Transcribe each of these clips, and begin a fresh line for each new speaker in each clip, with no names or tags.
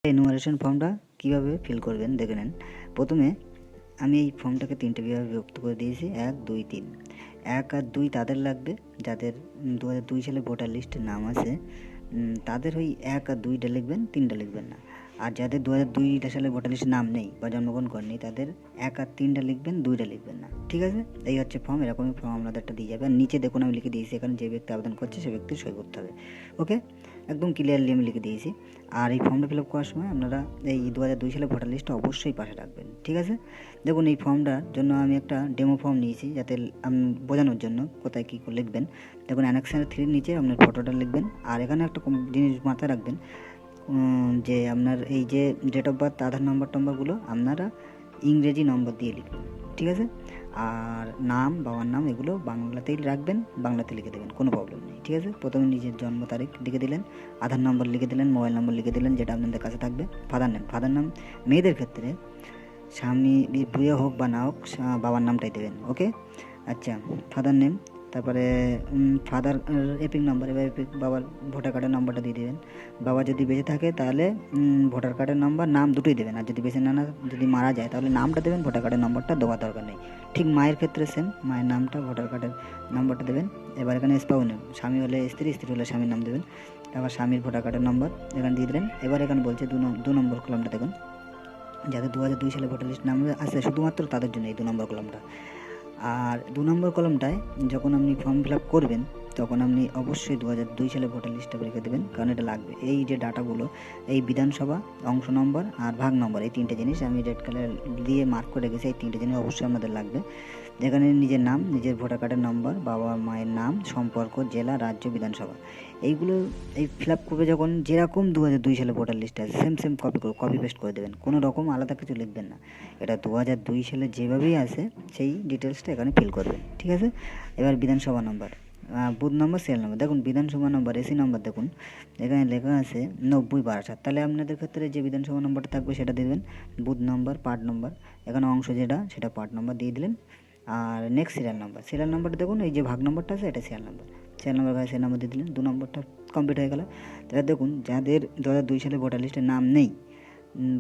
Enumeration ফর্মটা কীভাবে feel করবেন দেখে নেন। প্রথমে আমি এই ফর্মটাকে তিনটে বিভাগে বিভক্ত করে দিয়েছি, 1, 2, 3। 1 আর 2 তাদের লাগবে যাদের 2002 সালে ভোটার লিস্টে নাম আছে, তাদের ওই 1 আর 2টা লিখবেন, 3টা লিখবেন না। আর যাদের 2002 সালে ভোটার লিস্টে নাম নেই বা জন্মগ্রহণ করেনি তাদের 1 আর 3টা লিখবেন, 2টা লিখবেন না। ঠিক আছে, এই হচ্ছে ফর্ম। এরকমই ফর্ম আপনাদেরটা দিয়ে যাবে। আর নিচে দেখুন আমি লিখে দিয়েছি, এখানে যে ব্যক্তি আবেদন করছে সে ব্যক্তির সই করতে হবে। ওকে, একদম ক্লিয়ারলি আমি লিখে দিয়েছি। আর এই ফর্মটা ফিল আপ করার সময় আপনারা এই 2002 সালে ভোটার লিস্টটা অবশ্যই পাশে রাখবেন। ঠিক আছে, দেখুন এই ফর্মটার জন্য আমি একটা ডেমো ফর্ম নিয়েছি যাতে বোঝানোর জন্য কোথায় কী করে লিখবেন। দেখুন অ্যানেক্সার 3 নিচে আপনার ফটোটা লিখবেন। আর এখানে একটা জিনিস মাথায় রাখবেন যে আপনার এই যে ডেট অফ বার্থ, আধার নম্বরগুলো আপনারা ইংরেজি নম্বর দিয়ে লিখবেন। ঠিক আছে, আর নাম, বাবার নাম এগুলো বাংলাতেই রাখবেন, বাংলাতে লিখে দেবেন, কোনো প্রবলেম নেই। ঠিক আছে, প্রথমে নিজের জন্ম তারিখ লিখে দিলেন, আধার নম্বর লিখে দিলেন, মোবাইল নম্বর লিখে দিলেন যেটা আপনাদের কাছে থাকবে। ফাদার নাম মেয়েদের ক্ষেত্রে স্বামী বিয়ে হোক বা না হোক বাবার নামটাই দেবেন। ওকে, আচ্ছা, ফাদার নেম, তারপরে ফাদার এপিক নাম্বার, এবার এপিক বাবার ভোটার কার্ডের নাম্বারটা দিয়ে দেবেন। বাবা যদি বেঁচে থাকে তাহলে ভোটার কার্ডের নাম্বার, নাম দুটোই দেবেন। আর যদি বেঁচে না, যদি মারা যায় তাহলে নামটা দেবেন, ভোটার কার্ডের নাম্বারটা দেওয়ার দরকার নেই। ঠিক মায়ের ক্ষেত্রে সেম, মায়ের নামটা, ভোটার কার্ডের নাম্বারটা দেবেন। এবার এখানে স্পাউ নেম, স্বামী হলে স্ত্রী, স্ত্রী হলে স্বামীর নাম দেবেন। তারপর স্বামীর ভোটার কার্ডের নাম্বার এখানে দিয়ে দিলেন। এবার এখানে বলছে 2 নম্বর কলামটা দেখুন, যাদের 2002 সালে ভোটার লিস্ট নাম আছে শুধুমাত্র তাদের জন্য এই 2 নম্বর কলামটা। আর 2 নম্বর কলামটায় যখন আপনি ফর্ম ফিল আপ করবেন তখন আপনি অবশ্যই 2002 সালে ভোটার লিস্টটা লিখে দেবেন, কারণ এটা লাগবে। এই যে ডাটাগুলো, এই বিধানসভা অংশ নম্বর আর ভাগ নম্বর, এই 3টে জিনিস আমি রেড কালার দিয়ে মার্ক করে রেখেছি। এই 3টে জিনিস অবশ্যই আমাদের লাগবে, যেখানে নিজের নাম, নিজের ভোটার কার্ডের নম্বর, বাবা মায়ের নাম, সম্পর্ক, জেলা, রাজ্য, বিধানসভা, এইগুলো এই ফিল আপ করবে যখন যেরকম 2002 সালে ভোটার লিস্টে আছে সেম কপি পেস্ট করে দেবেন, কোনো রকম আলাদা কিছু লিখবেন না। এটা 2002 সালে যেভাবেই আছে সেই ডিটেলসটা এখানে ফিল করবেন। ঠিক আছে, এবার বিধানসভা নম্বর, বুথ নম্বর, সিরিয়াল নম্বর। দেখুন বিধানসভা নম্বর, এসি নম্বর, দেখুন এখানে লেখা আছে 90/62। তাহলে আপনাদের ক্ষেত্রে যে বিধানসভা নম্বরটা থাকবে সেটা দিয়ে দেবেন। বুথ নম্বর, পার্ট নম্বর, এখানে অংশ যেটা সেটা পার্ট নম্বর দিয়ে দিলেন। আর নেক্সট সিরিয়াল নাম্বারটা দেখুন, এই যে ভাগ নম্বরটা আছে এটা সিরিয়াল নাম্বার সেই নাম্বার দিয়ে দিলেন। 2 নম্বরটা কমপ্লিট হয়ে গেল। তাহলে দেখুন যাদের 2002 সালে ভোটার লিস্টে নাম নেই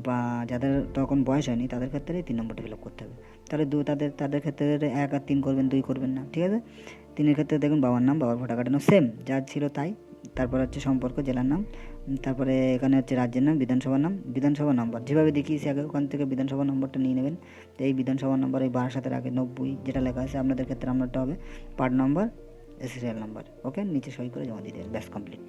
বা যাদের তখন বয়স হয়নি তাদের ক্ষেত্রে 3 নম্বরটা ফিল আপ করতে হবে। তাহলে তাদের ক্ষেত্রে 1 আর 3 করবেন, 2 করবেন না। ঠিক আছে, 3-এর ক্ষেত্রে দেখুন বাবার নাম, বাবার ভোটার কার্ডের নাম সেম যা ছিল তাই। তারপর হচ্ছে সম্পর্ক, জেলার নাম, তারপরে এখানে হচ্ছে রাজ্যের নাম, বিধানসভার নাম, বিধানসভা নম্বর যেভাবে দেখিয়েছি আগে ওখান থেকে বিধানসভা নম্বরটা নিয়ে নেবেন। তো এই বিধানসভা নম্বর এই 62-এর আগে 90 যেটা লেখা আছে আপনাদের ক্ষেত্রে নাম্বারটা হবে পার্ট নম্বর, সিরিয়াল নাম্বার। ওকে, নিচে সই করে জমা দিয়ে দেবেন, ব্যাস কমপ্লিট।